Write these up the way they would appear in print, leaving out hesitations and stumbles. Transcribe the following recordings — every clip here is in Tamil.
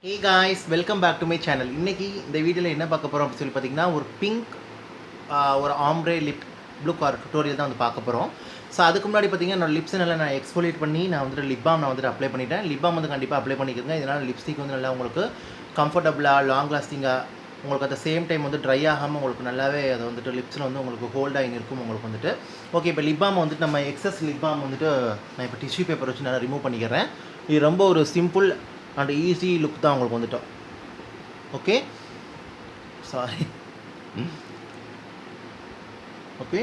Hey guys, welcome back to my channel. இன்னைக்கு இந்த வீடியோல என்ன பார்க்க போறோம் அப்படி சொல்லி பார்த்தீங்கன்னா ஒரு பிங்க் ஒரு ombre lip look R tutorial தான் வந்து பார்க்க போறோம். ஸோ அதுக்கு முன்னாடி பார்த்தீங்கன்னா என்னோட லிப்ஸ் நல்லா நான் எக்ஸ்ஃபோலியேட் பண்ணி நான் வந்துட்டு லிப் பாம் அப்ளை பண்ணிட்டேன். லிப் பாம் வந்து கண்டிப்பாக அப்ளை பண்ணிக்கிறேங்க. இதனால் லிப்ஸ்டிக் வந்து நல்லா உங்களுக்கு கம்ஃபர்டபுளாக லாங் லாஸ்டிங்காக உங்களுக்கு அட் சேம் டைம் வந்து ட்ரை ஆகாமல் உங்களுக்கு நல்லாவே அதை வந்துட்டு லிப்ஸில் வந்து உங்களுக்கு ஹோல்ட் ஆகி இருக்கும் உங்களுக்கு வந்துட்டு. ஓகே, இப்போ லிப் பாம் வந்துட்டு நம்ம எக்ஸஸ் லிப் பாம் வந்துட்டு நான் இப்போ டிஷ்யூ பேப்பர் வச்சு நல்லா ரிமூவ் பண்ணிக்கிறேன். இது ரொம்ப ஒரு சிம்பிள் அண்ட் ஈஸி லுக் தான் உங்களுக்கு வந்துட்டோம். Okay, sorry. ஓகே,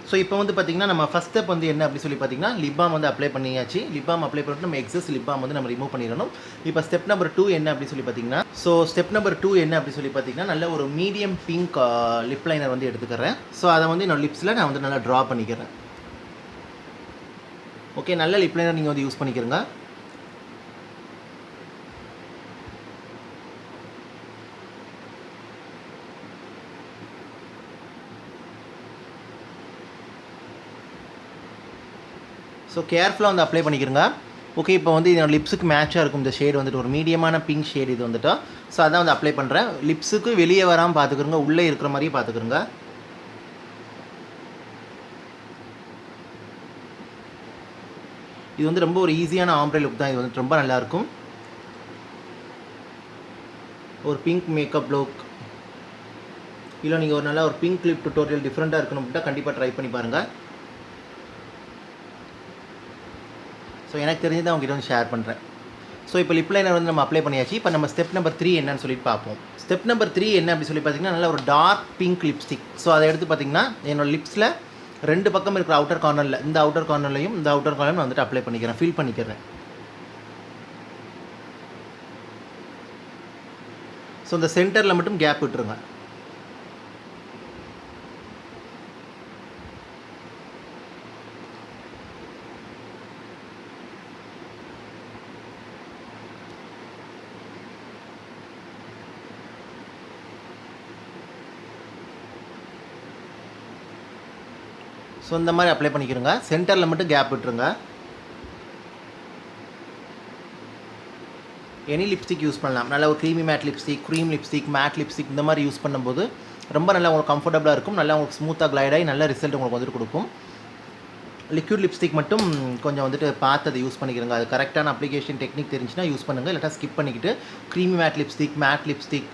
ஸோ இப்போ வந்து பார்த்திங்கன்னா நம்ம ஃபஸ்ட் ஸ்டெப் வந்து என்ன அப்படி சொல்லி பார்த்தீங்கன்னா லிப் பாம் வந்து அப்ளை பண்ணியாச்சு. லிப் பாம் அப்ளை பண்ணிட்டு நம்ம எக்ஸஸ் லிப் பாம் வந்து நம்ம ரிமூவ் பண்ணிடணும். இப்போ ஸ்டெப் நம்பர் 2 என்ன அப்படி சொல்லி பார்த்தீங்கன்னா ஸ்டெப் நம்பர் 2 என்ன அப்படி சொல்லி பார்த்தீங்கன்னா நல்ல ஒரு மீடியம் பிங்க் லிப் லைனர் வந்து எடுத்துக்கிறேன். ஸோ அதை வந்து என்னோட லிப்ஸில் நான் வந்து நல்லா ட்ரா பண்ணிக்கிறேன். ஓகே, நல்ல லிப் லைனர் நீங்கள் வந்து யூஸ் பண்ணிக்கிறங்க. ஸோ கேர்ஃபுல்லாக வந்து அப்ளை பண்ணிக்கிறங்க. ஓகே, இப்போ வந்து என்னோட லிப்ஸுக்கு மேட்சாக இருக்கும் இந்த ஷேடு வந்துட்டு ஒரு மீடியமான பிங்க் ஷேடு இது வந்துட்டு. ஸோ அதான் வந்து அப்ளை பண்ணுறேன். லிப்ஸுக்கு வெளியே வராமல் பார்த்துக்கிறங்க, உள்ளே இருக்கிற மாதிரியே பார்த்துக்கிறங்க. இது வந்து ரொம்ப ஒரு ஈஸியான ஆம்ப்ரே லுக் தான். இது வந்துட்டு ரொம்ப நல்லாயிருக்கும். ஒரு பிங்க் மேக்கப் லுக் இல்லை நீங்கள் ஒரு நல்ல ஒரு பிங்க் லிப் டுட்டோரியல் டிஃப்ரெண்ட்டாக இருக்கணும் அப்படின்னா கண்டிப்பாக ட்ரை பண்ணி பாருங்கள். ஸோ எனக்கு தெரிஞ்சதை அவங்ககிட்ட வந்து ஷேர் பண்ணுறேன். ஸோ இப்போ லிப் லைனர் வந்து நம்ம அப்ளை பண்ணியாச்சு. இப்போ நம்ம ஸ்டெப் நம்பர் 3 என்னன்னு சொல்லிட்டு பார்ப்போம். ஸ்டெப் நம்பர் 3 என்ன அப்படி சொல்லி பார்த்தீங்கன்னா நல்ல ஒரு டார்க் பிங்க் லிப்ஸ்டிக். ஸோ அதை எடுத்து பார்த்தீங்கன்னா என்னோட லிப்ஸில் 2 பக்கம் இருக்கிற அவுட்டர் கார்னரில் இந்த அவுட்டர் கார்னர்லையும் இந்த அவுட்டர் கார்னரும் வந்துட்டு அப்ளை பண்ணிக்கிறேன், ஃபில் பண்ணிக்கிறேன். ஸோ இந்த சென்டரில் மட்டும் கேப் விட்டுருங்க. ஸோ இந்த மாதிரி அப்ளை பண்ணிக்கிறோங்க. சென்டரில் மட்டும் கேப் விட்டுருங்க. எனி லிப்ஸ்டிக் யூஸ் பண்ணலாம். நல்ல ஒரு creamy mat lipstick, cream lipstick, mat lipstick இந்த மாதிரி யூஸ் பண்ணும்போது ரொம்ப நல்லா உங்களுக்கு கம்ஃபர்டபுளாக இருக்கும். நல்லா உங்களுக்கு ஸ்மூத்தாக க்ளைட் ஆகி நல்ல ரிசல்ட் உங்களுக்கு வந்துட்டு கொடுக்கும். லிக்விட் லிப்ஸ்டிக் மட்டும் கொஞ்சம் வந்துட்டு பார்த்து அதை யூஸ் பண்ணிக்கிறோங்க. அது கரெக்டான அப்ளிகேஷன் டெக்னிக் தெரிஞ்சுன்னா யூஸ் பண்ணுங்கள். இல்லாட்டா ஸ்கிப் பண்ணிக்கிட்டு creamy mat lipstick, mat lipstick,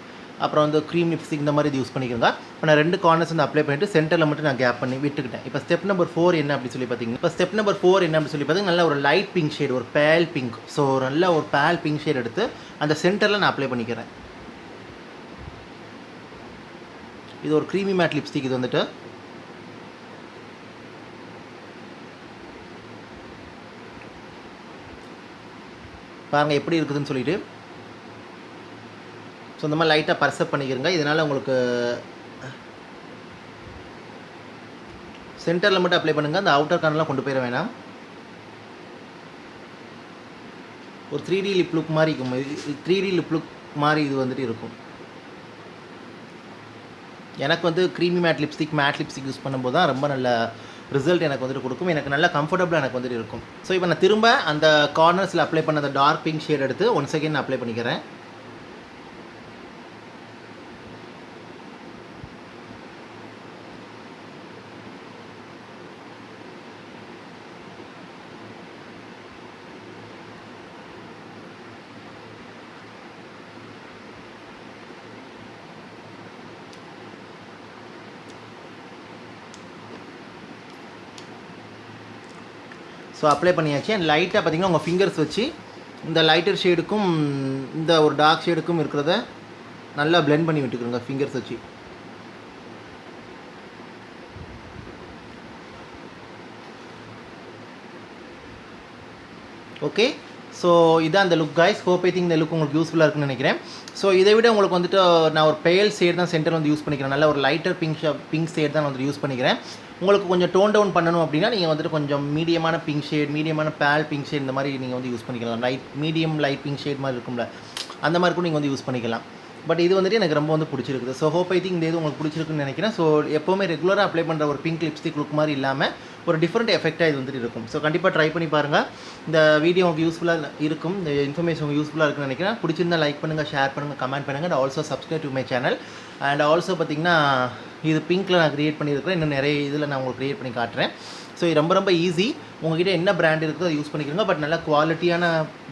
அப்புறம் வந்து க்ரீம் லிப்ஸ்டிக் இந்த மாதிரி இது யூஸ் பண்ணிக்கிறோங்க. இப்போ நான் 2 கார்னர்ஸ் வந்து அப்ளை பண்ணிவிட்டு சென்டரில் மட்டும் நான் கேப் பண்ணி விட்டுக்கிட்டேன். இப்போ ஸ்டெப் நம்பர் 4 என்ன அப்படி சொல்லி பார்த்தீங்கன்னா நல்ல ஒரு லைட் பிங்க் ஷேடு, ஒரு பேல் பிங்க். ஸோ நல்ல ஒரு பேல் பிங்க் ஷேடு எடுத்து அந்த சென்டரில் நான் அப்ளை பண்ணிக்கிறேன். இது ஒரு க்ரீமி மேட் லிப்ஸ்டிக். இது வந்துட்டு பாருங்கள் எப்படி இருக்குதுன்னு சொல்லிட்டு. ஸோ இந்த மாதிரி லைட்டாக பர்சப் பண்ணிக்கிறங்க. இதனால் உங்களுக்கு சென்டரில் மட்டும் அப்ளை பண்ணுங்கள். அந்த அவுட்டர் கார்னர்லாம் கொண்டு போயிட வேணாம். ஒரு 3D லிப் லுக் மாதிரி இருக்கும். 3D லிப் லுக் மாதிரி இது வந்துட்டு இருக்கும். எனக்கு வந்து creamy mat lipstick, mat lipstick use பண்ணும்போது தான் ரொம்ப நல்ல ரிசல்ட் எனக்கு வந்துட்டு கொடுக்கும். எனக்கு நல்லா கம்ஃபர்டபுளாக எனக்கு வந்துட்டு இருக்கும். ஸோ இப்போ நான் திரும்ப அந்த கார்னர்ஸில் அப்ளை பண்ண அந்த டார்க் பிங்க் ஷேட் எடுத்து ஒன்ஸ் அகைன் நான் அப்ளை பண்ணிக்கிறேன். ஸோ அப்ளை பண்ணியாச்சு. அண்ட் லைட்டாக பார்த்தீங்கன்னா உங்கள் ஃபிங்கர்ஸ் வச்சு இந்த லைட்டர் ஷேடுக்கும் இந்த ஒரு டார்க் ஷேடுக்கும் இருக்கிறத நல்லா பிளெண்ட் பண்ணி விட்டுக்கிறோங்க ஃபிங்கர்ஸ் வச்சு. ஓகே, ஸோ இதான் அந்த look guys. Hope I think இந்த லுக் உங்களுக்கு யூஸ்ஃபுல்லாக இருக்குன்னு நினைக்கிறேன். ஸோ இதை விட உங்களுக்கு வந்துட்டு நான் ஒரு பேல் ஷேட் தான் சென்டர் வந்து யூஸ் பண்ணிக்கிறேன். நல்ல ஒரு லைட்டர் பிங்க் ஷேட் தான் வந்து யூஸ் பண்ணிக்கிறேன். உங்களுக்கு கொஞ்சம் டோன் டவுன் பண்ணணும் அப்படின்னா நீங்கள் வந்துட்டு கொஞ்சம் மீடியமான பிங்க் ஷேட், மீடியமான பேல் பிங்க் ஷேட் இந்த மாதிரி நீங்கள் வந்து யூஸ் பண்ணிக்கலாம். மீடியம் லைட் பிங்க் ஷேட் மாதிரி இருக்கும்ல, அந்த மாதிரி கூட நீங்கள் வந்து யூஸ் பண்ணிக்கலாம். பட் இது வந்துட்டு எனக்கு ரொம்ப வந்து பிடிச்சிருக்குது. ஸோ ஹோப் ஐ திங்க் இந்த இது உங்களுக்கு பிடிச்சிருக்குன்னு நினைக்கிறேன். ஸோ எப்போவுமே ரெகுலராக அப்ளை பண்ணுற ஒரு பிங்க் லிப்ஸ்டிக் லுக் மாதிரி இல்லாமல் ஒரு டிஃப்ரெண்ட் எஃபெக்டாக இது வந்துட்டு இருக்கும். ஸோ கண்டிப்பாக ட்ரை பண்ணி பாருங்கள். இந்த வீடியோ உங்களுக்கு யூஸ்ஃபுல்லாக இருக்கும், இந்த இன்ஃபர்மேஷன் உங்களுக்கு யூஸ்ஃபுல்லாக இருக்குன்னு நினைக்கிறேன். பிடிச்சிருந்தா லைக் பண்ணுங்கள், ஷேர் பண்ணுங்கள், கமெண்ட் பண்ணுங்கள். And also subscribe to my channel. And also பார்த்திங்கன்னா இது பிங்க்கில் நான் க்ரியேட் பண்ணியிருக்கிறேன். இன்னும் நிறைய இதில் நான் உங்களுக்கு க்ரியேட் பண்ணி காட்டுறேன். ஸோ இது ரொம்ப ரொம்ப ஈஸி. உங்கள்கிட்ட என்ன பிராண்ட் இருக்குதோ அதை யூஸ் பண்ணிக்கிறோங்க. பட் நல்ல குவாலிட்டியான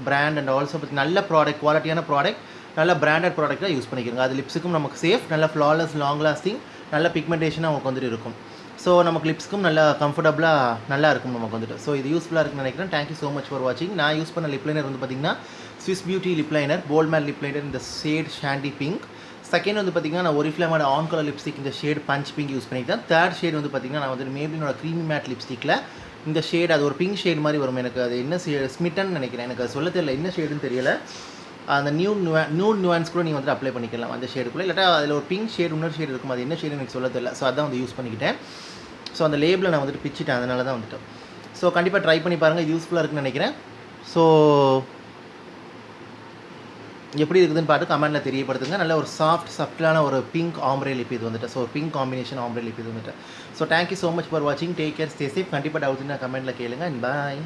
பிராண்ட் அண்ட் ஆல்சோ பார்த்து நல்ல ப்ராடக்ட், குவாலிட்டியான ப்ராடக்ட், நல்ல பிராண்டட் ப்ராடக்டாக யூஸ் பண்ணிக்கிறோங்க. அது லிப்ஸுக்கும் நமக்கு சேஃப், நல்ல ஃப்ளாலெஸ், லாங் லாஸ்டிங், நல்ல பிக்மெண்டேஷனாக உங்களுக்கு வந்துட்டு இருக்கும். ஸோ நமக்கு லிப்ஸ்க்கும் நல்லா கம்ஃபர்டபுளாக நல்லா இருக்கும் நமக்கு வந்துட்டு. ஸோ இது யூஸ்ஃபுல்லாக இருக்குன்னு நினைக்கிறேன். தேங்க்யூ ஸோ மச் ஃபார் வாட்சிங். நான் யூஸ் பண்ண லிப் லைனர் வந்து பார்த்திங்கன்னா Swiss beauty lip liner, bold matte lip liner இந்த ஷேட் ஷாண்டி பிங்க். செகண்ட் வந்து பார்த்திங்கன்னா நான் ஒரிஃப்ளேமோட ஆன் கலர் லிப்ஸ்டிக் இந்த ஷேட் பஞ்ச் பிங்க் யூஸ் பண்ணியிருக்கேன். தேர்ட் ஷேட் வந்து பார்த்திங்கன்னா நான் வந்து மேபினோட க்ரீமி மேட் லிப்ஸ்டிக்கில் இந்த ஷேட், அது ஒரு பிங்க் ஷேட் மாதிரி வரும். எனக்கு அது என்ன ஸ்மிட்டன் நினைக்கிறேன், எனக்கு அது சொல்ல தெரியல, என்ன ஷேடுன்னு தெரியல. அந்த நியூட் நியூவான்ஸ் கூட நீங்கள் வந்துட்டு அப்ளை பண்ணிக்கலாம் அந்த ஷேடுக்குள்ளே. இல்லாட்டா அதில் ஒரு பிங்க் ஷேட் இன்னொரு ஷேட் இருக்கும், அது என்ன ஷேடு எனக்கு சொல்ல தெரியல. ஸோ அதான் வந்து யூஸ் பண்ணிக்கிட்டேன். ஸோ அந்த லேபிளை நான் வந்துட்டு பிச்சிட்டேன், அதனால தான் வந்துட்டு. ஸோ கண்டிப்பாக ட்ரை பண்ணி பாருங்கள், யூஸ்ஃபுல்லாக இருக்குன்னு நினைக்கிறேன். ஸோ எப்படி இருக்குதுன்னு பார்த்து கமெண்ட்டில் தெரியப்படுத்துங்க. நல்ல ஒரு சாஃப்ட் சப்டிலான ஒரு பிங்க் ஆம்ப்ரே லிப் இது வந்துட்டு. So pink combination ombre lip இது வந்துட்டு. So thank you so much for வாட்சிங். Take care, stay safe. கண்டிப்பாக டவுட்ஸ் கமெண்ட்டில் கேளுங்க. அண்ட் பாய்.